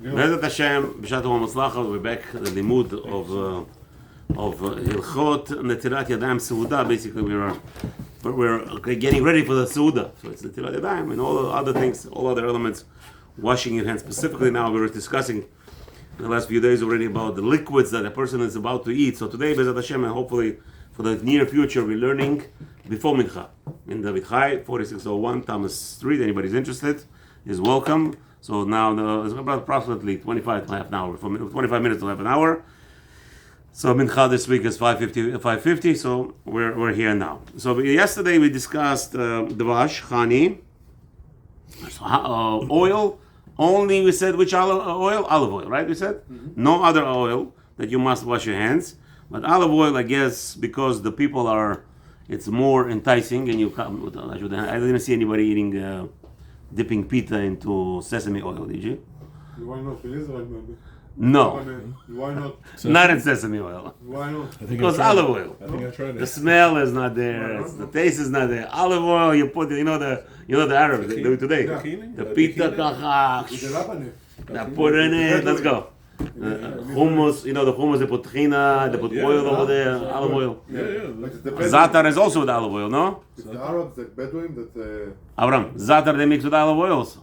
Bezat Hashem, B'shat Matzliach, we're back at the mood of Hilchot Netilat Yadayim Seudah. Basically, we're getting ready for the Seudah. So it's Netilat Yadayim and all the other things, all other elements, washing your hands. Specifically now, we were discussing in the last few days already about the liquids that a person is about to eat. So today, Bezat Hashem, and hopefully for the near future, we're learning before Mincha. In the Vitchai, 4601 Thomas Street. Anybody's interested is welcome. So now it's about approximately 25 to half an hour, 25 minutes to half an hour. So Mincha this week is 5:50, so we're here now. So yesterday we discussed Dvash, Chani, oil. Only we said which olive oil, right? We said no other oil that you must wash your hands. But olive oil, I guess, because the people it's more enticing, and I didn't see anybody eating. Dipping pita into sesame oil, did you? Why not in Israel, maybe? No. Why not? Not in sesame oil. Why not? Because olive oil. I think I tried it. The smell is not there. The taste is not there. Olive oil, you put it, you know the Arabs they do it today. The pita kacha. Put it in it. Let's go. Hummus, the hummus, they put tahina, they put oil over there, olive oil. Zatar is also with olive oil, no? It's the Arabs, the Bedouin, that... Avram, zatar they mix with olive oil also.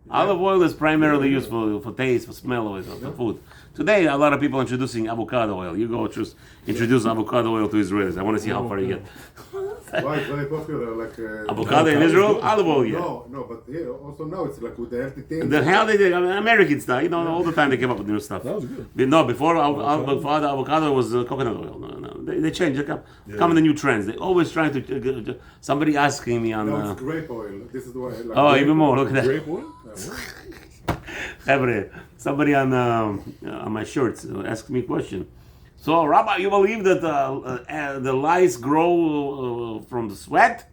Olive oil is primarily used for taste, for smell, for food. Today, a lot of people are introducing avocado oil. You go just introduce avocado oil to Israelis. I want to see how far you get. Why it's very popular, like... avocado in Israel? Olive oil, yeah. No, but here, also now it's like with the healthy things. The hell they did, American style, all the time they came up with new stuff. That was good. No, before the avocado was coconut oil. No. They changed. They come with the new trends. They always trying to. Somebody asking me on. No, it's grape oil. This is why. Like even more. Look at that. Grape oil? Somebody on my shirts asked me a question. So, Rabbi, you believe that the lice grow from the sweat?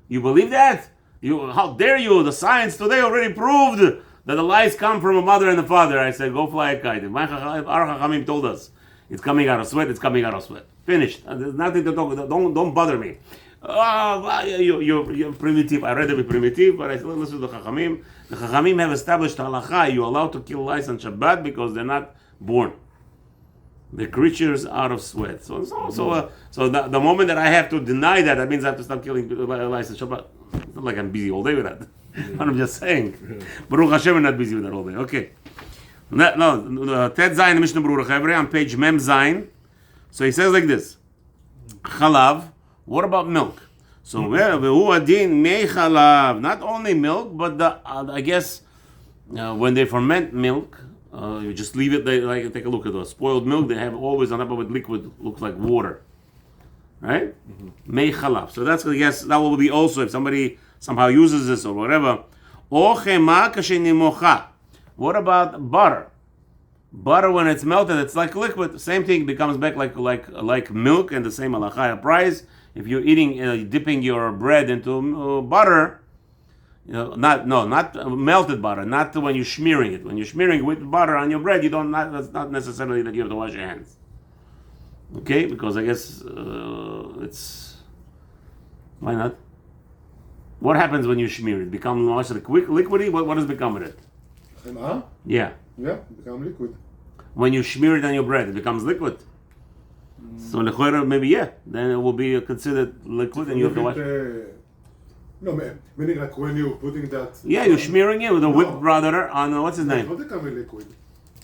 You believe that? How dare you? The science today already proved that the lice come from a mother and a father. I said, go fly a kite. Our Chachamim told us it's coming out of sweat. It's coming out of sweat. Finished. There's nothing to talk about. Don't bother me. You're primitive. I'd rather be primitive, but I still listen to the Chachamim. The Chachamim have established halacha. You're allowed to kill lice on Shabbat because they're not born. The creatures out of sweat. So the moment that I have to deny that means I have to stop killing lice on Shabbat. It's not like I'm busy all day with that. I'm just saying. Baruch Hashem, I'm not busy with that all day. Okay. No. Ted Zayin, Mishnah Berurah, on page Mem Zayin. So he says like this. Chalav. What about milk? So vehu adin mei chalav. Not only milk, but I guess when they ferment milk, you just leave it. Take a look at the spoiled milk. They have always on top of it liquid, looks like water, right? Mei chalav. So that's, I guess that will be also if somebody somehow uses this or whatever. O chema kashenimocha. What about butter? Butter when it's melted, it's like liquid. Same thing becomes back like milk, and the same halacha applies. If you're dipping your bread into butter, not melted butter, not when you're smearing it. When you're smearing with butter on your bread, that's not necessarily that you have to wash your hands. Okay, because I guess it's why not? What happens when you smear it? Become liquidy? What does become of it? Yeah, become liquid. When you smear it on your bread, it becomes liquid. So maybe then it will be considered liquid, and you have to wash. No, meaning like when you're putting that. Yeah, you're smearing it with a whipped butter on what's his name? It's not becoming liquid.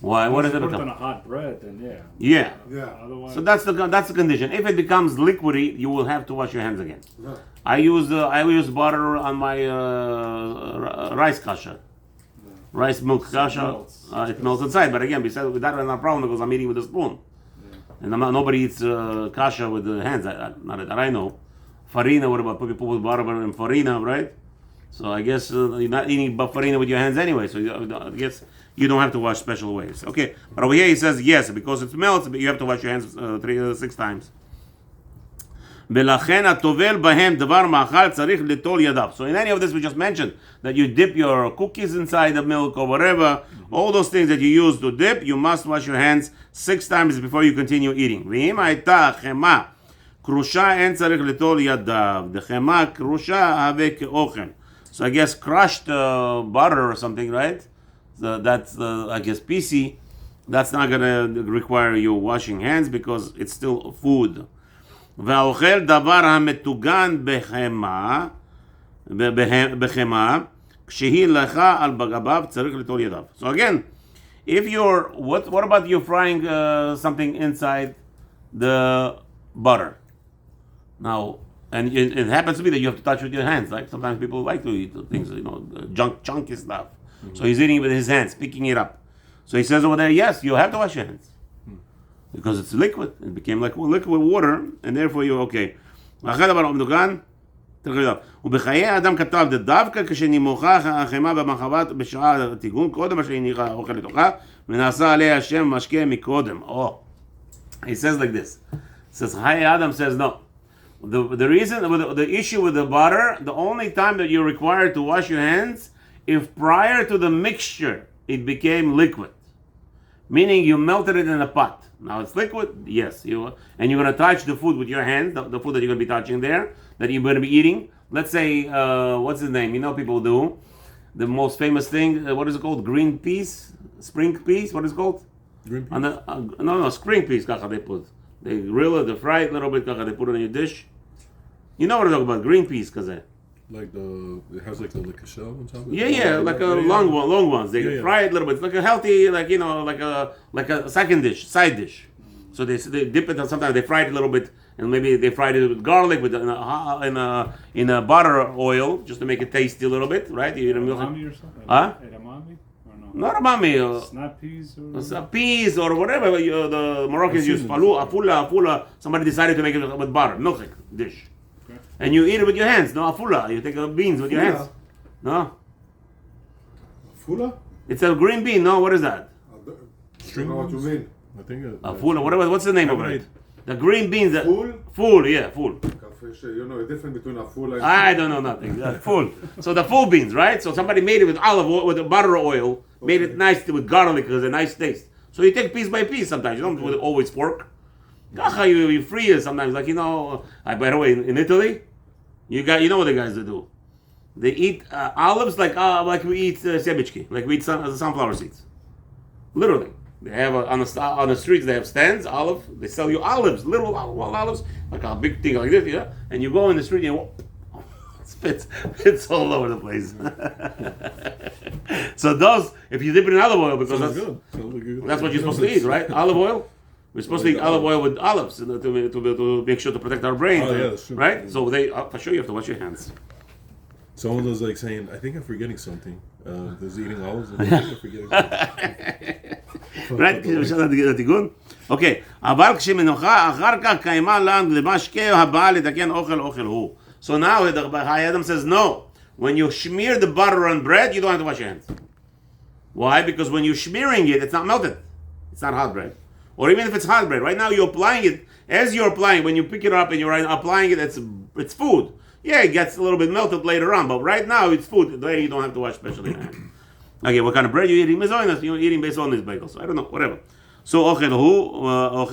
Why? What does it Put it become? on a hot bread, then Yeah. Otherwise, So that's the condition. If it becomes liquidy, you will have to wash your hands again. Yeah. I use butter on my rice kasha. Rice milk kasha, it melts inside. But again, besides that, that's not a problem because I'm eating with a spoon. And nobody eats kasha with the hands. Not that I know. Farina, what about people with butter and farina, right? So I guess you're not eating farina with your hands anyway. So I guess you don't have to wash special ways. Okay, but over here he says yes, because it melts, but you have to wash your hands 6 times. So in any of this we just mentioned that you dip your cookies inside the milk or whatever, all those things that you use to dip, you must wash your hands 6 times before you continue eating. So I guess crushed butter or something, right? So that's I guess PC. That's not gonna require you washing hands because it's still food. והאוכל דבר המטוגן בחמה, כשהיא לך על גביו צריך ליטול ידיו. So again, if you're, what about you frying something inside the butter? Now, and it happens to be that you have to touch with your hands. Like sometimes people like to eat things, chunky stuff. Mm-hmm. So he's eating with his hands, picking it up. So he says over there, yes, you have to wash your hands. Because it's liquid. It became like liquid water, and therefore you're okay. ובחיי האדם כתב דווקא כשנמוכה החמה במחבת בשעה התיגון קודם אשר הניחה האוכל לתוכה ונעשה עליה השם משקה מקודם. Oh, he says like this. He says, Hi Adam says no. The reason, the issue with the butter, the only time that you're required to wash your hands if prior to the mixture it became liquid. Meaning you melted it in a pot. Now it's liquid, yes. And you're going to touch the food with your hands, the food that you're going to be touching there, that you're going to be eating. Let's say, what's his name? People do. The most famous thing, what is it called? Green peas? Spring peas? What is it called? Green peas? No, spring peas, kacha they put. They grill it, they fry it a little bit, kacha they put it on your dish. You know what I'm talking about, green peas, kaza. Like it has like a shell on top of it? Yeah, like long ones. They fry it a little bit. It's like a healthy, like a second dish, side dish. So they dip it, and sometimes they fry it a little bit, and maybe they fried it with garlic, in a butter oil, just to make it tasty a little bit, right? You eat a milk. Edamame or something? Huh? Edamame? Or no? Not edamame. Snap peas Peas or whatever the Moroccans use. Afula. Somebody decided to make it with butter, milk dish. And you eat it with your hands, no afula. You take the beans with your hands. No? Afula? It's a green bean, no? What is that? I don't know what you mean. I think Afula, what's the name of it? The green beans. Fool, yeah, fool. You know the difference between afula and... I don't know nothing. Fool. So the full beans, right? So somebody made it with olive oil, with butter oil, made it nice with garlic because it's a nice taste. So you take piece by piece sometimes. You don't do it always fork. You free it sometimes. Like, by the way, in Italy, you know what the guys do. They eat olives like we eat sebichki, like we eat sunflower seeds. Literally, they have on the streets they have stands, olive. They sell you olives, little olives, like a big thing like this, yeah. And you go in the street and spits all over the place. So those, if you dip it in olive oil, because that's what you're supposed to eat, right? Olive oil. We're supposed to eat olive oil with olives to make sure to protect our brains, right? So for sure you have to wash your hands. Someone was like saying, I think I'm forgetting something. There's eating olives and I think I'm forgetting something. Right? Okay. אבל כשמנוחה אחר כך קיימה למשקה הבא לתקן אוכל הוא. So now Adam says no. When you smear the butter on bread, you don't have to wash your hands. Why? Because when you're smearing it, it's not melted. It's not hot bread. Or even if it's hot bread, right now you're applying it. As you're applying, when you pick it up and you're applying it, it's food. Yeah, it gets a little bit melted later on, but right now it's food. There you don't have to wash specially your hands. Okay, what kind of bread you're eating? You're eating based on these bagels. I don't know, whatever. So אוכל הוא,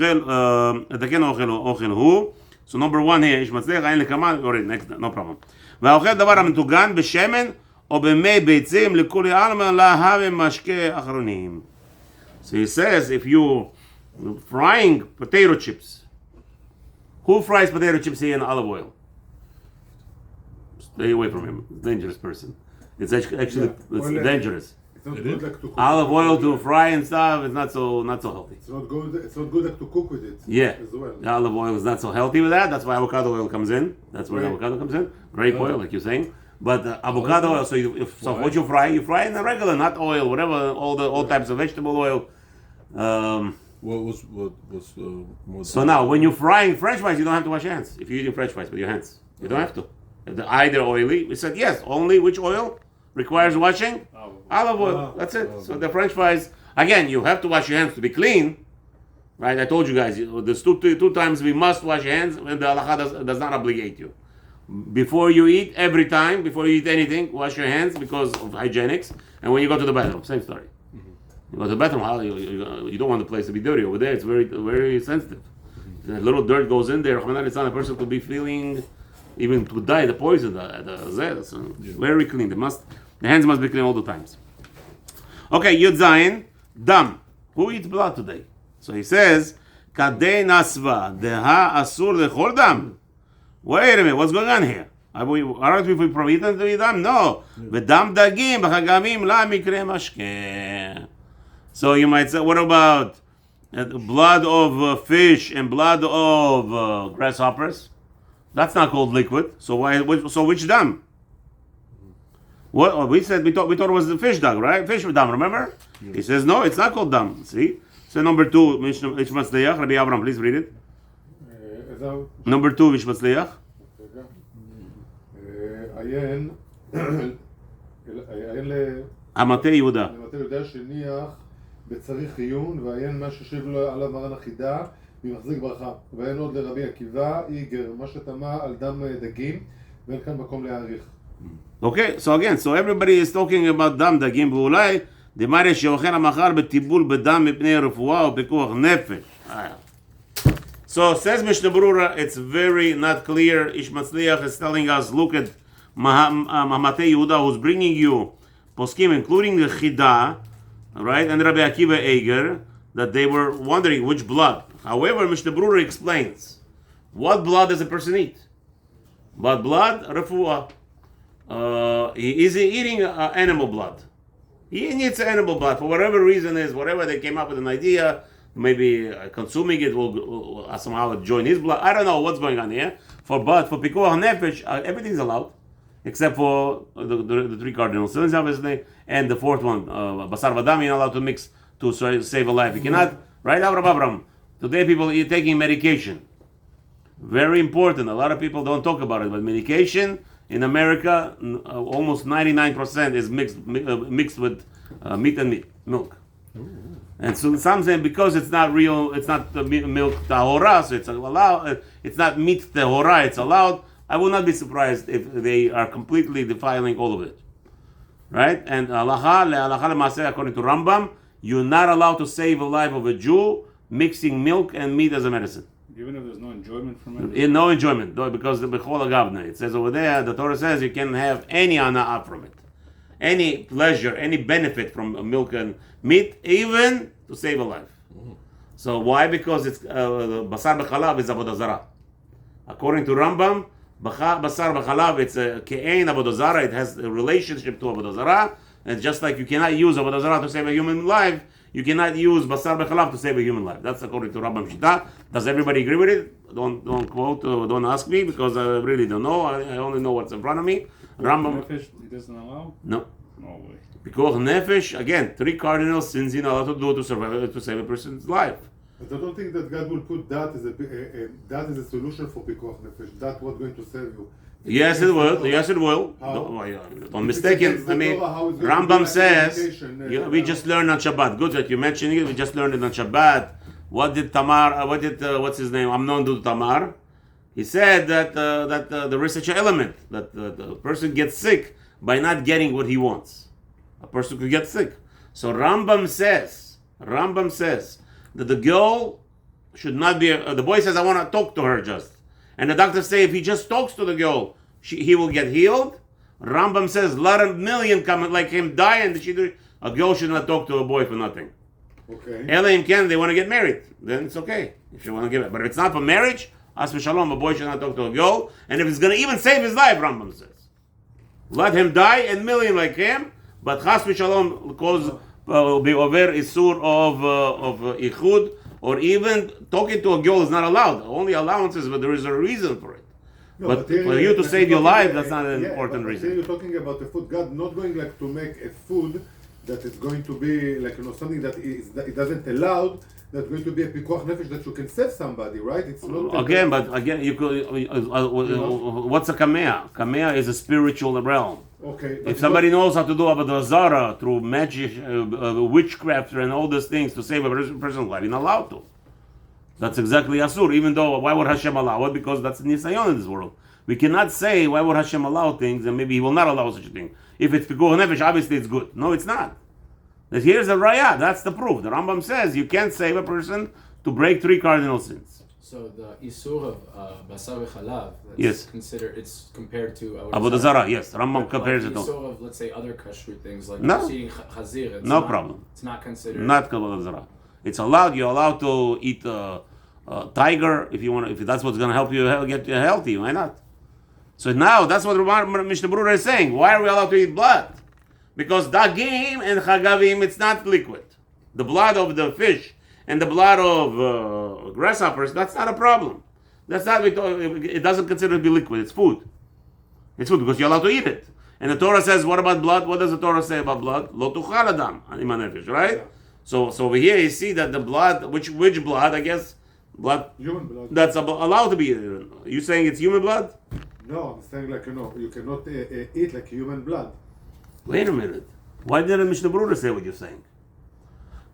תקן אוכל הוא. So number one here, איש מצליח, אין לקמה, alright, next, no problem. והאוכל דבר המטוגן בשמן או במי ביצים לכולי עלמא להווה משקה אחרונים. So he says, if you frying potato chips, who fries potato chips here in olive oil? Stay away from him. Dangerous person. It's actually dangerous. It's not good like to cook. Olive oil to fry and stuff is not so healthy. It's not good. It's not good like to cook with it. Yeah, as well. the olive oil is not so healthy with that. That's why avocado oil comes in. That's where the avocado comes in. Grape oil, like you're saying. But avocado oil. So what you fry in the regular, not oil, whatever. All types of vegetable oil. So now, when you're frying French fries, you don't have to wash your hands. If you're eating French fries with your hands, you don't have to. If they're either oily, we said yes. Only which oil requires washing? Olive oil. That's it. So the French fries, again, you have to wash your hands to be clean, right? I told you guys, there's two times we must wash your hands, and the halacha does not obligate you. Before you eat, every time, before you eat anything, wash your hands because of hygienics. And when you go to the bathroom, same story. You go to the bathroom, you don't want the place to be dirty. Over there, it's very, very sensitive. A little dirt goes in there, a person could be feeling, even to die, the poison, very clean. The hands must be clean all the times. Okay, Yud Zayin, dam. Who eats blood today? So he says, Kadei nasva, deha asur lechol dam. Wait a minute, what's going on here? Aren't we forbidden to eat dam? No. V'dam dagim b'chagamim la mikre mashke. So you might say, what about blood of fish and blood of grasshoppers? That's not called liquid. So which dam? What we said? We thought it was the fish dam, right? Fish dam. Remember? Yeah. He says no, it's not called dam. See. So number 2, Matzliach. Rabbi Abraham, please read it. Number 2, Matzliach. המטה יהודה. המטה יהודה שניח בצריך עיון, ועיין מה ששיב לו עליו מרן החידה, ומחזיק ברכה. ועיין עוד לרבי עקיבא, איגר, מה שטמא על דם דגים, ואין כאן מקום להעריך. Okay, so again, so everybody is talking about דם דגים, ואולי דמרי שאוכל המחר בטיפול בדם מפני רפואה או פיקוח נפש. So says Mishnah Berurah, it's very not clear. Ish Matzliach is telling us, look at Mahatei Yehuda, who's bringing you poskim, including the Chida, right, and Rabbi Akiva Eiger, that they were wondering which blood. However, Mishnah Berurah explains, what blood does a person eat? But blood, refuah. Is he eating animal blood? He eats animal blood for whatever reason is, whatever they came up with an idea. Maybe consuming it will somehow join his blood. I don't know what's going on here. For pikuach nefesh, everything's allowed, except for the 3 cardinal sins, obviously, and the 4th one, basar vadam, you're not allowed to mix to save a life. You cannot, right, Abraham? Today people are taking medication. Very important. A lot of people don't talk about it, but medication in America, almost 99% is mixed with meat and milk. And so some say because it's not real, it's not the milk tahora, so it's allowed. It's not meat tahora, it's allowed. I will not be surprised if they are completely defiling all of it, right? And halacha le'maseh, according to Rambam, you're not allowed to save a life of a Jew mixing milk and meat as a medicine. Even if there's no enjoyment from it? No enjoyment, because the bechol agavna. It says over there, the Torah says you can have any ana'ah from it. Any pleasure, any benefit from milk and meat, even to save a life. So why? Because it's basar b'chalav is avodah zarah. According to Rambam, basar b'chalav, it's a ke'ein avodah zarah. It has a relationship to avodah zarah. And just like you cannot use avodah zarah to save a human life, you cannot use basar b'chalav to save a human life. That's according to Rambam Shita. Does everybody agree with it? Don't quote, don't ask me, because I really don't know. I only know what's in front of me. Rambam. Nefesh, he doesn't allow? No. No way. Because nefesh, again, 3 cardinal sins you're not allowed to do to survive, to save a person's life. But I don't think that God will put that as a solution for pikuach nefesh. That's what's going to save you. Yes, it will. Yes, it will. Don't mistake it. I mean, Rambam says, we just learned on Shabbat. Good that you're mentioning it. We just learned it on Shabbat. What did Tamar, what's his name? Amnon do to Tamar? He said that there is such an element that the person gets sick by not getting what he wants. A person could get sick. So Rambam says that the girl should not be, the boy says, I want to talk to her just. And the doctor say if he just talks to the girl, he will get healed. Rambam says, let a million come like him die, and a girl should not talk to a boy for nothing. Okay. Elohim can, they want to get married, then it's okay if you want to give it. But if it's not for marriage, as for shalom, a boy should not talk to a girl. And if it's going to even save his life, Rambam says, let him die, and million like him. But chas v'shalom cause be over isur of ichud, or even talking to a girl is not allowed. Only allowances, but there is a reason for it. No, but for you to save your life, that's not an important reason. You're talking about the food. God not going like to make a food that is going to be like something that it doesn't allow. That's going to be a pikuach nefesh that you can save somebody, right? It's not again, but again, you could. What's a kamea? Kamea is a spiritual realm. Okay. If somebody knows how to do avodah zarah through magic, witchcraft, and all these things to save a person's life, you're not allowed to. That's exactly asur. Even though, why would Hashem allow it? Because that's nisayon in this world. We cannot say why would Hashem allow things, and maybe He will not allow such a thing. If it's pikuach nefesh, obviously it's good. No, it's not. That here's a raya. That's the proof. The Rambam says you can't save a person to break 3 cardinal sins. So the isur of basar v'chalav, that's Yes. considered, it's compared to Avodah Zarah, yes. Rambam compares the it to. isur of, let's say, other kashrut things like No. just eating chazir. It's No not, problem. It's not considered. Not Avodah Zarah. It's allowed. You're allowed to eat tiger if you want. If that's what's going to help you get you healthy, why not? So now that's what Mishnah Berurah is saying. Why are we allowed to eat blood? Because dagim and chagavim, it's not liquid. The blood of the fish and the blood of grasshoppers, that's not a problem. That's not. It doesn't consider to be liquid. It's food. It's food because you're allowed to eat it. And the Torah says, what about blood? What does the Torah say about blood? Lo tuchal adam ima nefesh, right? So over here you see that the blood, which blood? I guess blood. Human blood. That's allowed to be. You saying it's human blood? No, I'm saying like, you cannot eat like human blood. Wait a minute. Why didn't Mishnah Berurah say what you're saying?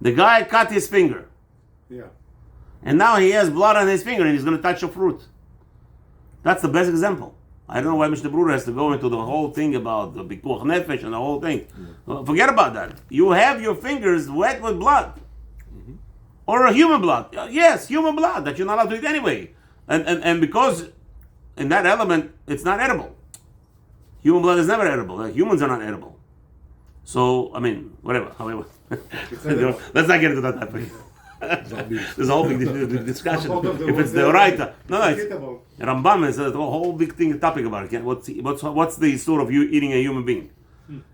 The guy cut his finger, Yeah. and now he has blood on his finger, and he's going to touch a fruit. That's the best example. I don't know why Mishnah Berurah has to go into the whole thing about the pikuach nefesh and the whole thing. Forget about that. You have your fingers wet with blood. Or a human blood. Yes, human blood that you're not allowed to eat anyway. And because in that element, it's not edible. Human blood is never edible. Humans are not edible. So, I mean, whatever. However, let's not get into that topic. There's a whole big discussion. If it's the oraita. No, it's Rambam is a whole big topic about it. What's the issur of you eating a human being?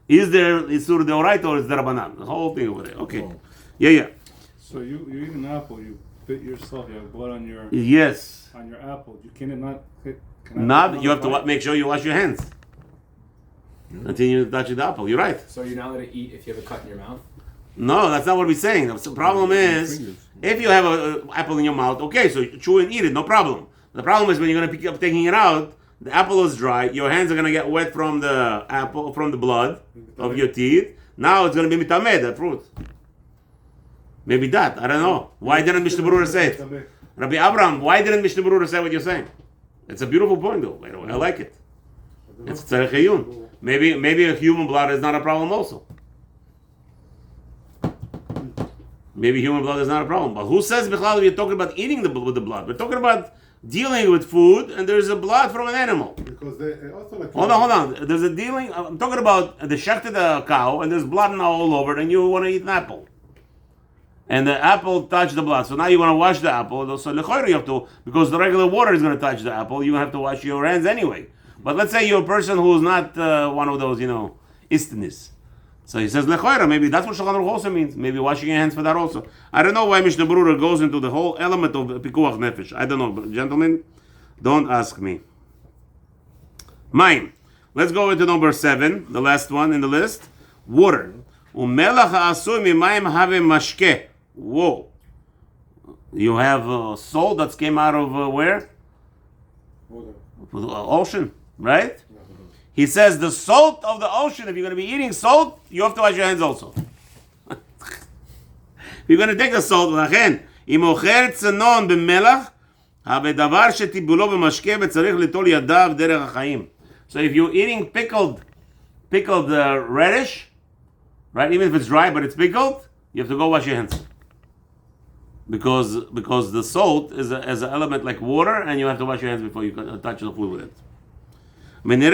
Is there issur the oraita or is there rabbanan? The whole thing over there. Okay. Yeah. So you eat an apple, you bit yourself, you have blood on your Yes. apple. You cannot You have to make sure you wash your hands. Continue to touch the apple. You're right. So you're not allowed to eat if you have a cut in your mouth? No, that's not what we're saying. The problem is, if you have an apple in your mouth, okay, so chew and eat it, no problem. The problem is when you're going to pick up taking it out, the apple is dry, your hands are going to get wet from the apple, from the blood of your teeth. Now it's going to be mitameh, the fruit. Maybe that, I don't know. Why didn't Mishnah Berurah say it? Rabbi Abraham, why didn't Mishnah Berurah say what you're saying? It's a beautiful point though, by the way. I like it. It's tzarech iyun. Maybe a human blood is not a problem also. Maybe human blood is not a problem. But who says Bichlal we're talking about eating with the blood? We're talking about dealing with food and there's a blood from an animal. Because they also like... Hold on. There's a dealing, I'm talking about the shechted cow and there's blood now all over it and you want to eat an apple. And the apple touched the blood. So now you want to wash the apple. So lechoyre you have to, because the regular water is going to touch the apple, you have to wash your hands anyway. But let's say you're a person who's not one of those, istinis. So he says lechoyre, maybe that's what Shulchan Aruch also means. Maybe washing your hands for that also. I don't know why Mishnah Berurah goes into the whole element of pikuach nefesh. I don't know, but gentlemen, don't ask me. Mine. Let's go into number 7, the last one in the list. Water. Umelach ha'asui mimayim have mashke. Whoa. You have salt that came out of where? Ocean, right? He says the salt of the ocean, if you're going to be eating salt, you have to wash your hands also. If you're going to take the salt, אם אוכל צנון במלח, הדבר שטיבולו במשקה וצריך ליטול ידיו דרך החיים. So if you're eating pickled radish, right? Even if it's dry but it's pickled, you have to go wash your hands. Because the salt is an element like water, and you have to wash your hands before you touch the food with it. No, he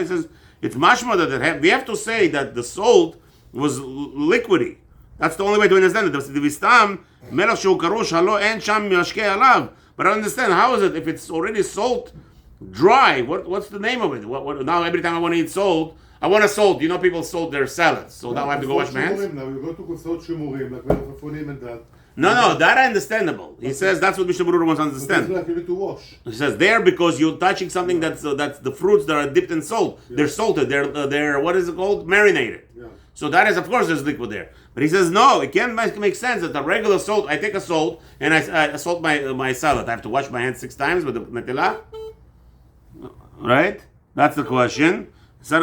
says it's mashma that we have to say that the salt was liquidy. That's the only way to understand it. But I understand, how is it if it's already salt dry? What's the name of it? What now every time I want to eat salt, I want a salt. People salt their salads, so now I have to go wash my hands. Now you go to salt shumurim, like melafonim and that. No, that I understandable. He says that's what Mishnah Berurah wants to understand. Like you need to wash. He says there because you're touching something that's the fruits that are dipped in salt. Yeah. They're salted. They're what is it called? Marinated. Yeah. So that is, of course, there's liquid there. But he says no, it can't make sense that the regular salt. I take a salt and I salt my salad. I have to wash my hands 6 times with the netilah. Right? That's the question. No,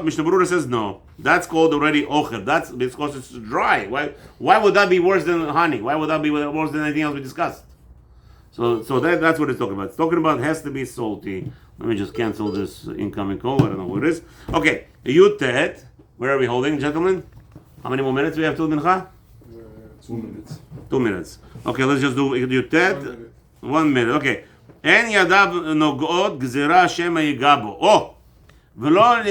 Mishnah Berurah says no. That's called already ocher. That's because it's dry. Why would that be worse than honey? Why would that be worse than anything else we discussed? So that's what it's talking about. It's talking about it has to be salty. Let me just cancel this incoming call. I don't know what it is. Okay, Yutet. Where are we holding, gentlemen? How many more minutes we have till Mincha? 2 minutes. 2 minutes. Okay, let's just do tet. 1 minute. Okay. אין ידיו נוגעות גזירה שמא ייגע בו. או! ולא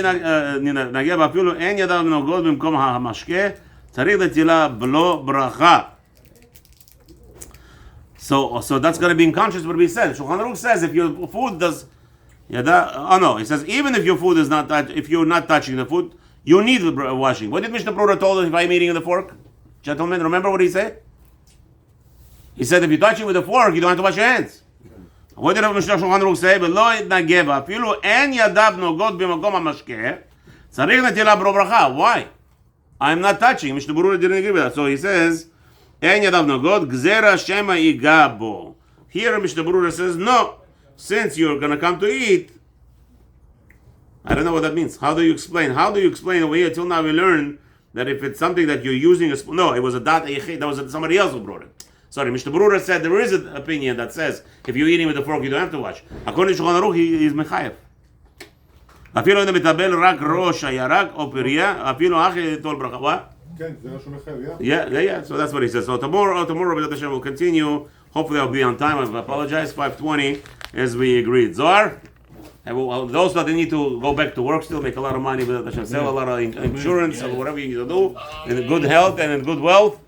נגע ואפילו אין ידיו נוגעות במקום המשקה, צריך לטילה בלא ברכה. So that's going to be unconscious what we said. Shulchan Aruch says if your food does, it says even if your food is not if you're not touching the food, you need washing. What did Mishnah Berurah told us if I'm eating with a fork? Gentlemen, remember what he said? He said if you're touching with a fork, you don't have to wash your hands. What did Mishnah Shulchan Aruch say? ולא יתנגב, אפילו אין ידיו נוגעות במקום המשקה, צריך נטילה בלא ברכה. Why? I'm not touching. Mishnah Berurah didn't agree with that. So he says, אין ידיו נוגעות, גזירה שמא ייגע בו. Here Mishnah Berurah says, no, since you're going to come to eat, I don't know what that means. How do you explain? How do you explain over here? Till now we learned that if it's something that you're using a spoon, no, it was a dat eichid, that was somebody else who brought it. Sorry, Mishnah Berurah said there is an opinion that says if you're eating with a fork, you don't have to wash. According to Shulchan Aruch, he is mechayev. אפילו אם מטבל רק ראש הירק או פריה, אפילו אחרי ליטול ברכה. What? כן, זה משהו מחייב, Yeah. So that's what he says. So tomorrow, B'ezrat Hashem, will continue. Hopefully, I'll be on time. I apologize. 5:20, as we agreed. Zohar, and those that need to go back to work still, make a lot of money. B'ezrat Hashem, sell a lot of insurance or whatever you need to do, in good health and in good wealth,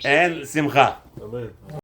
and simcha. Amen.